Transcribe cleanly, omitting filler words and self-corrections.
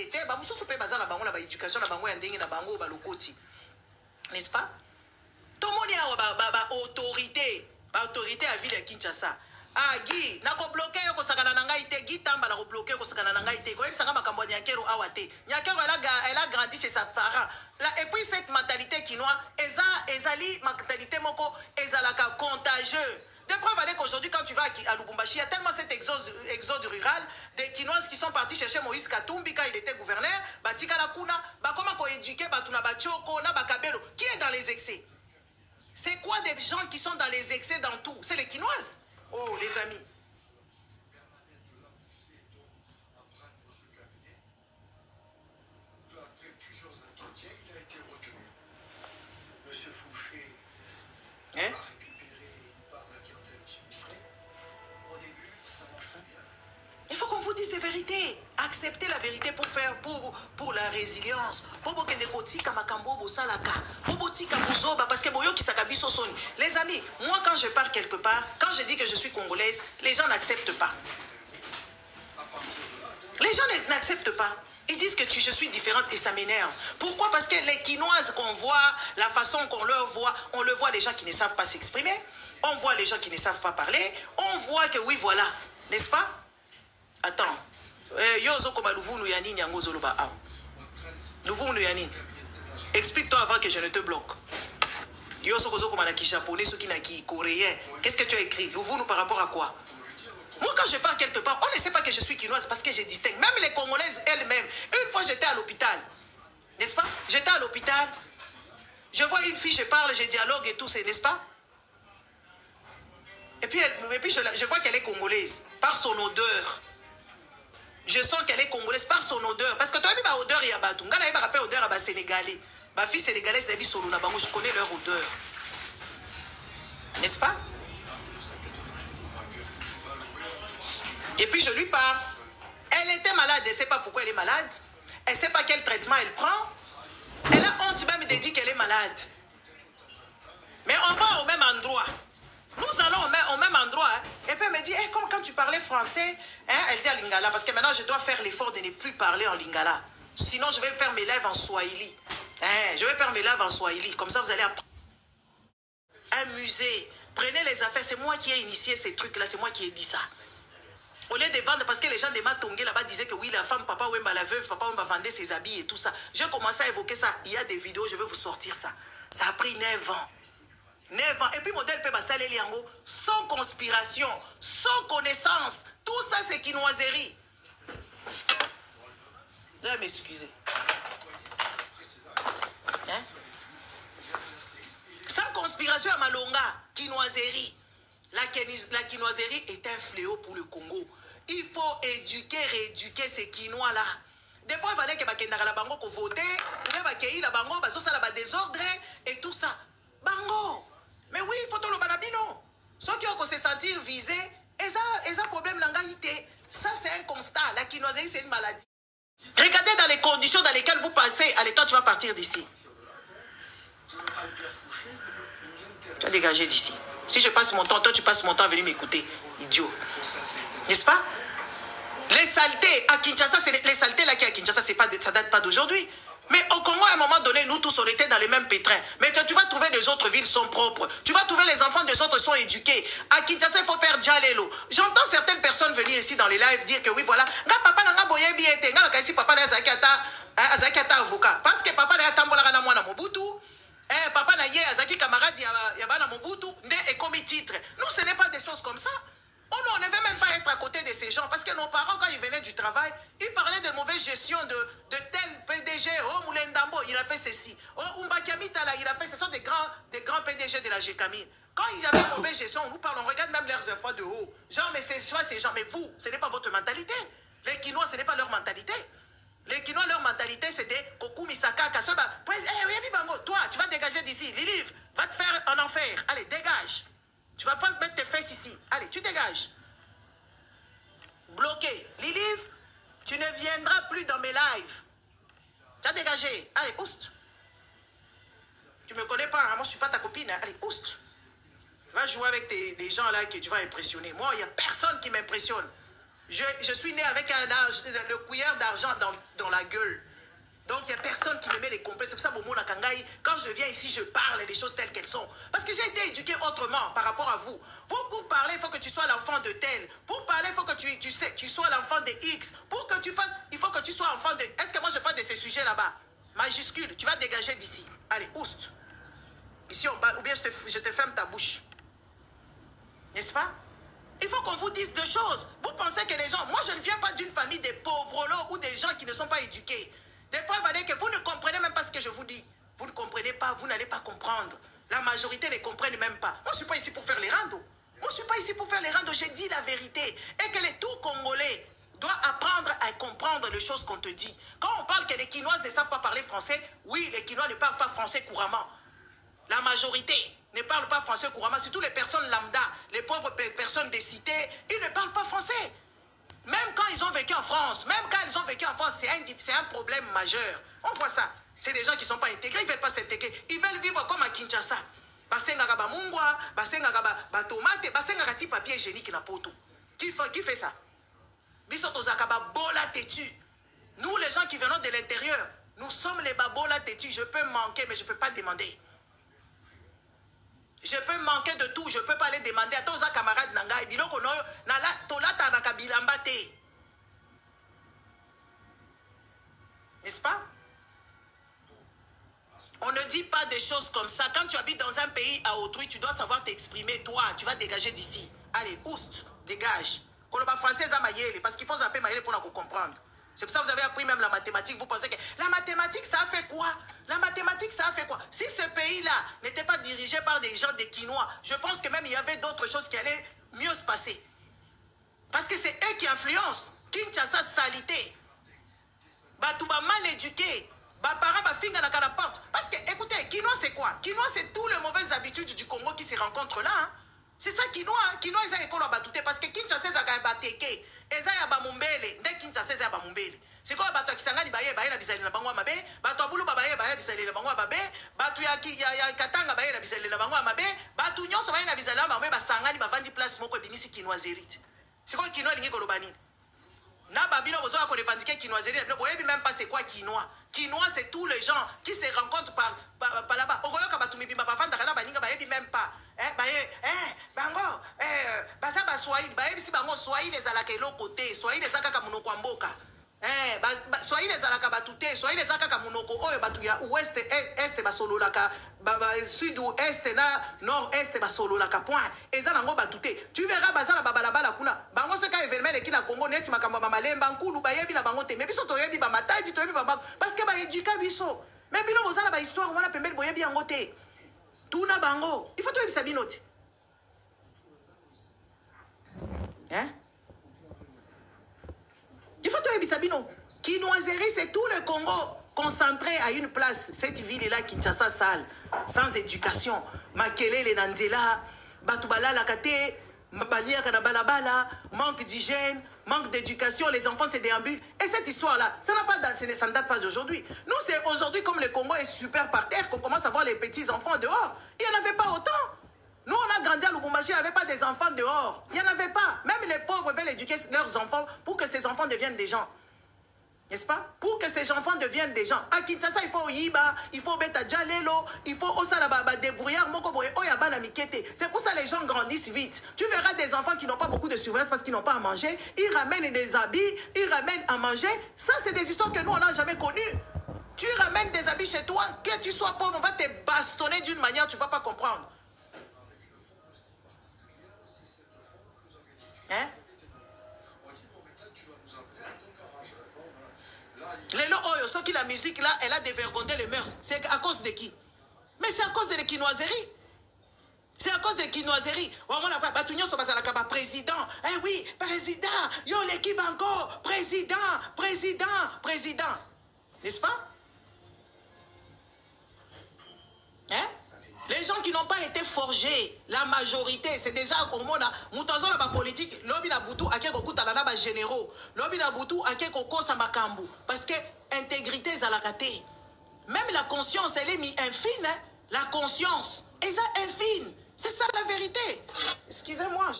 été, bah, nous sommes pas basés dans la éducation, dans la éducation, n'est-ce pas? Tout le monde a autorité, autorité à ville de Kinshasa. Ah, Guy, na ko bloqué ko sakana na ngai te, Guy Tamba na ko bloqué ko sakana na ngai te. Ko ebisa kama kambo Nyakero awate. Nyakero elle a grandi chez ses parents. Là, et puis cette mentalité quinoise, ezali mentalité moko ezalaka contagieux. De preuve avec qu'aujourd'hui, quand tu vas à Lubumbashi, il y a tellement cet exode rural des Quinoises qui sont partis chercher Moïse Katumbi quand il était gouverneur. Batika la kuna, comment qu'on éduquer Batuna Bachoko, Nabakabelo. Qui est dans les excès? C'est quoi des gens qui sont dans les excès dans tout? C'est les Quinoises. Oh, les amis. Après plusieurs entretiens, il a été retenu. Monsieur Fouché a récupéré une part de la clientèle sinistrée. Au début, ça marche très bien. Il faut qu'on vous dise des vérités. Acceptez la vérité pour faire pour la résilience. Les amis, moi quand je pars quelque part, quand je dis que je suis congolaise, les gens n'acceptent pas. Les gens n'acceptent pas. Ils disent que je suis différente et ça m'énerve. Pourquoi? Parce que les Quinoises qu'on voit, la façon qu'on leur voit, on le voit les gens qui ne savent pas s'exprimer, on voit les gens qui ne savent pas parler, on voit que oui voilà, n'est-ce pas? Attends. Explique-toi avant que je ne te bloque. Qu'est-ce que tu as écrit? Nous par rapport à quoi? Moi, quand je pars quelque part, on ne sait pas que je suis quinoise parce que je distingue. Même les Congolaises elles-mêmes. Une fois, j'étais à l'hôpital. N'est-ce pas? J'étais à l'hôpital. Je vois une fille, je parle, je dialogue et tout, n'est-ce pas? Et puis je vois qu'elle est congolaise par son odeur. Je sens qu'elle est congolaise par son odeur. Parce que toi, tu as une odeur, il y a batou. Ngana, il y a une odeur à Sénégalais. Ma fille sénégalaise, elle vit je connais leur odeur. N'est-ce pas? Et puis je lui parle. Elle était malade, elle ne sait pas pourquoi elle est malade. Elle ne sait pas quel traitement elle prend. Elle a honte même de dire qu'elle est malade. Mais on va au même endroit. Nous allons au même endroit. Hein. Et puis elle me dit, hey, comme quand tu parlais français, hein, elle dit à Lingala, parce que maintenant je dois faire l'effort de ne plus parler en Lingala. Sinon je vais faire mes lèvres en Swahili. Hein, je vais faire mes lèvres en Swahili. Comme ça vous allez apprendre. Un musée. Prenez les affaires. C'est moi qui ai initié ces trucs-là. C'est moi qui ai dit ça. Au lieu de vendre, parce que les gens de Matongé là-bas disaient que oui, la femme, papa Wemba, la veuve, papa Wemba vendait ses habits et tout ça. J'ai commencé à évoquer ça. Il y a des vidéos, je vais vous sortir ça. Ça a pris 9 ans. 9 ans. Et puis, modèle Peba Salé Liango, sans conspiration, sans connaissance. Tout ça, c'est quinoiserie. Je vais m'excuser. Hein? Sans conspiration à Malonga, quinoiserie. La quinoiserie est un fléau pour le Congo. Il faut éduquer, rééduquer ces quinois-là. Des fois, il fallait que la bango qu'on vote, il la bango, la désordre et tout ça. Bango. Mais oui, il faut tout le banabino. Ceux qui ont se sentir visés, ils ont un problème d'angalité. Ça, c'est un constat. La quinoiserie, c'est une maladie. Regardez dans les conditions dans lesquelles vous passez. Allez, toi, tu vas partir d'ici. Tu vas dégager d'ici. Si je passe mon temps, toi tu passes mon temps à venir m'écouter. Idiot. N'est-ce pas? Les saletés à Kinshasa, les saletés là qui à Kinshasa, ça date pas d'aujourd'hui. Mais au Congo, à un moment donné, nous tous, on était dans les mêmes pétrins. Mais tu vas trouver des autres villes sont propres. Tu vas trouver les enfants des autres sont éduqués. À Kinshasa, il faut faire djalelo. J'entends certaines personnes venir ici dans les lives dire que oui, voilà. Papa n'a pas boyé bien été. Papa n'a pas avocat. Parce que papa n'a pas tambola na mwana Mobutu. Eh, papa na ye azaki camarade yabana Mobutu nde et comme titre. Nous, ce n'est pas des choses comme ça. On ne devait même pas être à côté de ces gens parce que nos parents, quand ils venaient du travail, ils parlaient de mauvaise gestion de tel PDG. Oh, Moulendambo, il a fait ceci. Oh, Umbakiamitala, il a fait. Ce sont des grands PDG de la GECAMI. Quand ils avaient une mauvaise gestion, on nous parle, on regarde même leurs enfants de haut. Genre, mais c'est soit ces gens, mais vous, ce n'est pas votre mentalité. Les Quinois, ce n'est pas leur mentalité. Les Quinois, leur mentalité, c'est des Kokumi Saka, Kasoba. Toi, tu vas dégager d'ici. Lilive, va te faire en enfer. Allez, dégage. Tu vas pas mettre tes fesses ici. Allez, tu dégages. Bloqué. Lilive, tu ne viendras plus dans mes lives. Tu as dégagé. Allez, oust. Tu me connais pas, hein? Moi je suis pas ta copine. Hein? Allez, oust. Va jouer avec des gens là que tu vas impressionner. Moi, il n'y a personne qui m'impressionne. Je suis né avec le cuillère d'argent dans la gueule. Donc, il n'y a personne qui me met les complexes. C'est pour ça, Momo Nakangai, quand je viens ici, je parle des choses telles qu'elles sont. Parce que j'ai été éduqué autrement par rapport à vous. Pour parler, il faut que tu sois l'enfant de tel. Pour parler, il faut que tu sois l'enfant de X. Pour que tu fasses, il faut que tu sois enfant de... Est-ce que moi, je parle de ces sujets là-bas? Majuscule, tu vas dégager d'ici. Allez, oust. Ici, on parle, ou bien je te ferme ta bouche. N'est-ce pas? Il faut qu'on vous dise deux choses. Vous pensez que les gens... Moi, je ne viens pas d'une famille de pauvres ou des gens qui ne sont pas éduqués. Des preuves à dire que vous ne comprenez même pas ce que je vous dis. Vous ne comprenez pas, vous n'allez pas comprendre. La majorité ne comprenne même pas. Moi, je ne suis pas ici pour faire les randos. Moi, je ne suis pas ici pour faire les randos. J'ai dit la vérité. Et que les tout Congolais doivent apprendre à comprendre les choses qu'on te dit. Quand on parle que les Quinoises ne savent pas parler français, oui, les Quinois ne parlent pas français couramment. La majorité ne parle pas français couramment. Surtout les personnes lambda, les pauvres personnes des cités, ils ne parlent pas français. Même quand ils ont vécu en France, c'est un problème majeur. On voit ça. C'est des gens qui ne sont pas intégrés, ils ne veulent pas s'intégrer. Ils veulent vivre comme à Kinshasa. Basengaka ba mungwa, basengaka ba tomate, basengaka ti papier hygiénique na poto. Qui fait ça? Bisotozaka ba bola têtu. Nous, les gens qui venons de l'intérieur, nous sommes les babola têtus. Je peux manquer, mais je ne peux pas demander. Je peux manquer de tout, je ne peux pas aller demander à tous les camarades Nanga et Biloko no nala tolata na kabilambate. N'est-ce pas? On ne dit pas des choses comme ça. Quand tu habites dans un pays à autrui, tu dois savoir t'exprimer. Toi, tu vas dégager d'ici. Allez, oust, dégage. Koloba français à Mayele, parce qu'il faut zapper Mayele pour nous comprendre. C'est pour ça que vous avez appris même la mathématique. Vous pensez que la mathématique, ça a fait quoi? La mathématique, ça a fait quoi? Si ce pays-là n'était pas dirigé par des gens des Quinois, je pense que même il y avait d'autres choses qui allaient mieux se passer. Parce que c'est eux qui influencent. Kinshasa, salité. Batouba mal éduqué. Bapara, bafinga na la porte. Parce que, écoutez, Quinois, c'est quoi? Quinois, c'est toutes les mauvaises habitudes du Congo qui se rencontrent là. Hein? C'est ça, Quinois. Quinois, ils ont école à batouté. Parce que Kinshasa, ça a bateke. Eza ya bamumbele nde Kinshasa ya bamumbele siko bato kisangani baye na bizali na bango mabe bato abulu baye na bizali na bango mabe bato ya Katanga baye na bizali na bango mabe bato nyonso baye na bizali na bango basangani bavandi place moko binisi kinoiserie siko kinois lingi kolobani na babino bozo ko revendiquer kinoiserie boyebi même pas c'est quoi quinois. Quinois, c'est tous les gens qui se rencontrent par là-bas. Au Royaume, quand tu me bavanda kana baninga bayebi même pas. Bango, basa ba swahili, bayebi si bango swahili les alaka l'autre côté, swahili les alaka munoko mboka. Swahili les alaka batute, swahili les alaka munoko oyo batu ya ouest est basololaka, sud ou est na nord est basololaka point. Eza nango batute. Tu verras bazala babalabala kuna. Bango se ka événement de kina Congo neti makamba malemba nkulu bayebi na bango te. Mais biso toyebi ba matadi toyebi ba parce que ba éduka biso. Mais bino bozala ba histoire wana pembeli boyebi yango te. Tuna bango. Il faut toyebi sa binote. Hein? Il faut toyebi sa bino. Quinoiserie, c'est tout le Congo concentré à une place. Cette ville-là, Kinshasa, sale, sans éducation. Makelele Nanzela, Batubala Lakate, Balia Kanabalabala, manque d'hygiène, manque d'éducation, les enfants se déambulent. Et cette histoire-là, ça ne date pas d'aujourd'hui. Nous, c'est aujourd'hui, comme le Congo est super par terre, qu'on commence à voir les petits-enfants dehors. Il n'y en avait pas autant. Nous, on a grandi à Lubumbashi, il n'y avait pas des enfants dehors. Il n'y en avait pas. Même les pauvres veulent éduquer leurs enfants pour que ces enfants deviennent des gens. N'est-ce pas? Pour que ces enfants deviennent des gens. À Kinshasa, il faut Yiba, il faut Beta Djalelo, il faut Osalababa, débrouillard, Mokoboye, Oyabana Mikete. C'est pour ça que les gens grandissent vite. Tu verras des enfants qui n'ont pas beaucoup de surveillance parce qu'ils n'ont pas à manger. Ils ramènent des habits, ils ramènent à manger. Ça, c'est des histoires que nous, on n'a jamais connues. Tu ramènes des habits chez toi, que tu sois pauvre, on va te bastonner d'une manière, tu ne vas pas comprendre. Hein? Sauf que la musique là, elle a dévergondé les mœurs. C'est à cause de qui? Mais c'est à cause de la quinoiserie. C'est à cause de quinoiserie. Président. Eh oui, président. Yo l'équipe encore. Président. N'est-ce pas? Hein? Les gens qui n'ont pas été forgés, la majorité, c'est déjà au monde. Moutazo la politique, l'obi na butu ake kokuta na ba généraux, l'obi na butu ake kokosa makambu parce que intégrité zalakate. Même la conscience, elle est mise infine, hein? La conscience, elle est infine. C'est ça la vérité. Excusez-moi.